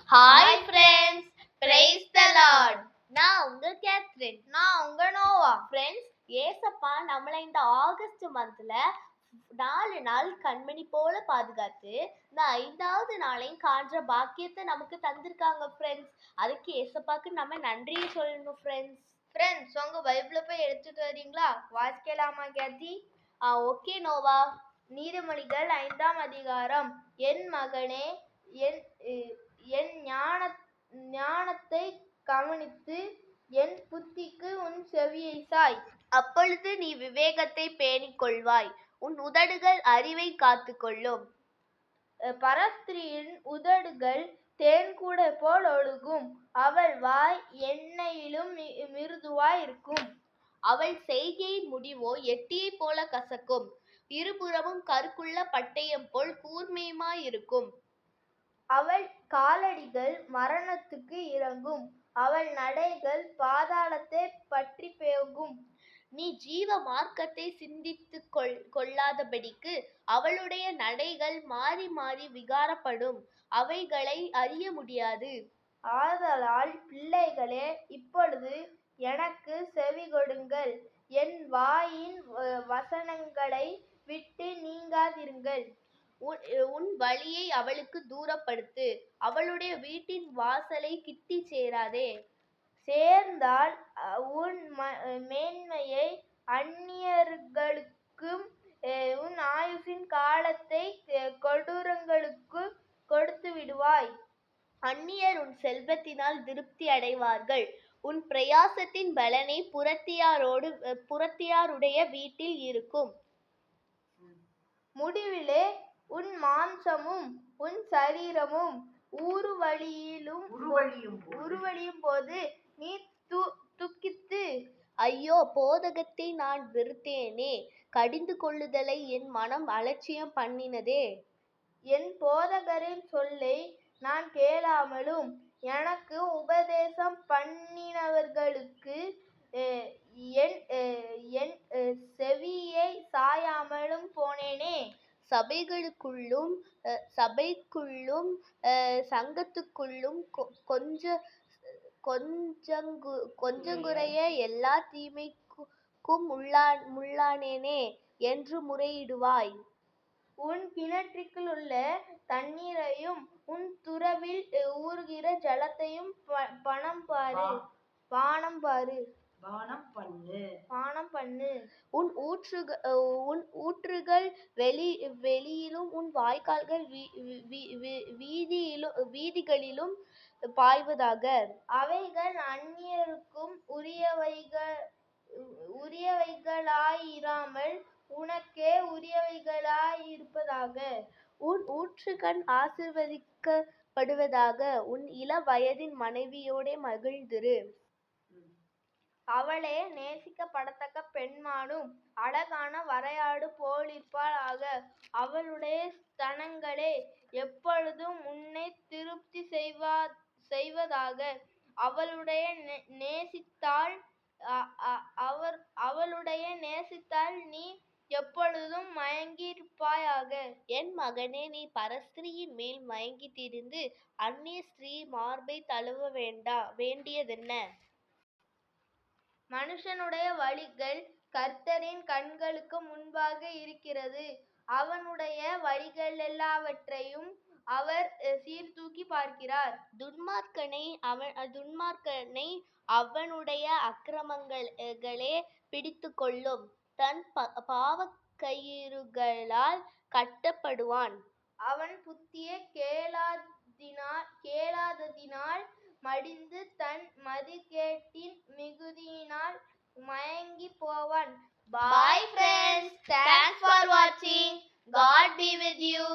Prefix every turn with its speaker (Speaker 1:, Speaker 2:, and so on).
Speaker 1: Hi friends, praise the Lord. நான் உங்க Catherine.
Speaker 2: நான் உங்க நோவா.
Speaker 1: ஃப்ரெண்ட்ஸ், ஏசப்பா நம்மளை இந்த ஆகஸ்ட் மந்த்ல 4 நாள் கண்மணி போல பாதுகாத்து இந்த 5வது நாளையும் காண்ற பாக்கியத்தை நமக்கு தந்திருக்காங்க ஃப்ரெண்ட்ஸ். அதுக்கு ஏசப்பாக்கு நம்ம நன்றியை சொல்லணும் ஃப்ரெண்ட்ஸ்.
Speaker 2: ஃப்ரெண்ட்ஸ், உங்க பைபிளை போய் எடுத்துட்டு வரீங்களா? வாசிக்கலாமா கேத்தி?
Speaker 1: ஓகே நோவா.
Speaker 2: நீதிமொழிகள் 5ஆம் அதிகாரம். என் மகனே, என் ஞானத்தை கவனித்து என் புத்திக்கு உன் செவியை சாய்.
Speaker 1: அப்பொழுது நீ விவேகத்தை பேணிக் கொள்வாய், உன் உதடுகள் அறிவை காத்துக்கொள்ளும்.
Speaker 2: பரஸ்திரியின் உதடுகள் தேன்கூடை போல் ஒழுகும், அவள் வாய் எண்ணெயிலும் மிருதுவாய் இருக்கும்.
Speaker 1: அவள் செய்கையின் முடிவோ எட்டியை போல கசக்கும், இருபுறமும் கருக்குள்ள பட்டயம் போல் கூர்மையுமாயிருக்கும்.
Speaker 2: அவள் காலடிகள் மரணத்துக்கு இறங்கும், அவள் நடைகள் பாதாளத்தை பற்றி போகும்.
Speaker 1: நீ ஜீவ மார்க்கத்தை சிந்தித்து கொள்ளாதபடிக்கு அவளுடைய நடைகள் மாறி மாறி விகாரப்படும், அவைகளை அறிய முடியாது.
Speaker 2: ஆதலால் பிள்ளைகளே, இப்பொழுது எனக்கு செவி கொடுங்கள், என் வாயின் வசனங்களை விட்டு நீங்காதிருங்கள்.
Speaker 1: உன் வழியை அவளுக்கு தூரப்படுத்து, அவளுடைய வீட்டின் வாசலை கிட்டி சேராதே.
Speaker 2: சேர்ந்தால் உன் மேன்மையை அந்நியர்களுக்கும் உன் ஆயுசின் காலத்தை கொடூரங்களுக்கு கொடுத்து விடுவாய்.
Speaker 1: அந்நியர் உன் செல்வத்தினால் திருப்தி அடைவார்கள், உன் பிரயாசத்தின் பலனை புறத்தியாருடைய வீட்டில் இருக்கும்.
Speaker 2: முடிவிலே உன் மாம்சமும் உன் சரீரமும் உருவழியும் போது நீ துக்கித்து,
Speaker 1: ஐயோ, போதகத்தை நான் வெறுத்தேனே, கடிந்து கொள்ளுதலை என் மனம் அலட்சியம் பண்ணினதே.
Speaker 2: என் போதகரின் சொல்லை நான் கேளாமலும் எனக்கு உபதேசம் பண்ணினவர்களுக்கு என் செவியை சாயாமலும் போனேனே.
Speaker 1: சபைக்குள்ளும் சங்கத்துக்குள்ளும் கொஞ்சங்குறைய எல்லா தீமைக்கும் முள்ளானேனே என்று முறையிடுவாய்.
Speaker 2: உன் கிணற்றுக்குள்ள தண்ணீரையும் உன் துறவில் ஊறுகிற ஜலத்தையும் பானம் பண்ணு.
Speaker 1: உன் ஊற்றுகள் வெளியிலும் உன் வாய்க்கால்கள் வீதிகளிலும் பாய்வதாக.
Speaker 2: அவைகள் அந்நியருக்கும் உரியவைகளாயிராமல் உனக்கே உரியவைகளாயிருப்பதாக.
Speaker 1: உன் ஊற்றுக்கண் ஆசீர்வதிக்கப்படுவதாக, உன் இள வயதின் மனைவியோட மகிழ்ந்திரு.
Speaker 2: அவளே நேசிக்கப்படத்தக்க பெண்மானும் அழகான வரையாடு போலிருப்பாளாக. அவளுடைய ஸ்தனங்களே எப்பொழுதும் உன்னை திருப்தி செய்வதாக. அவளுடைய நேசித்தால் நீ எப்பொழுதும் மயங்கியிருப்பாயாக.
Speaker 1: என் மகனே, நீ பரஸ்திரியின் மேல் மயங்கி திரிந்து அந்நிய ஸ்திரீ மார்பை தழுவ வேண்டியதென்ன?
Speaker 2: மனுஷனுடைய வழிகள் கர்த்தரின் கண்களுக்கு முன்பாக இருக்கிறது, அவனுடைய வழிகளெல்லாவற்றையும் அவர் சீர்தூக்கி பார்க்கிறார்.
Speaker 1: துன்மார்க்கனை அவனுடைய அக்கிரமங்களே பிடித்து கொள்ளும், தன் பாவக்கயிறுகளால் கட்டப்படுவான்.
Speaker 2: அவன் புத்தியை கேளாததினால் மடிந்து தன் மதிகேட்டின் மிகுதியினால் மயங்கி போவான்.
Speaker 1: Bye friends, thanks for watching. God be with you.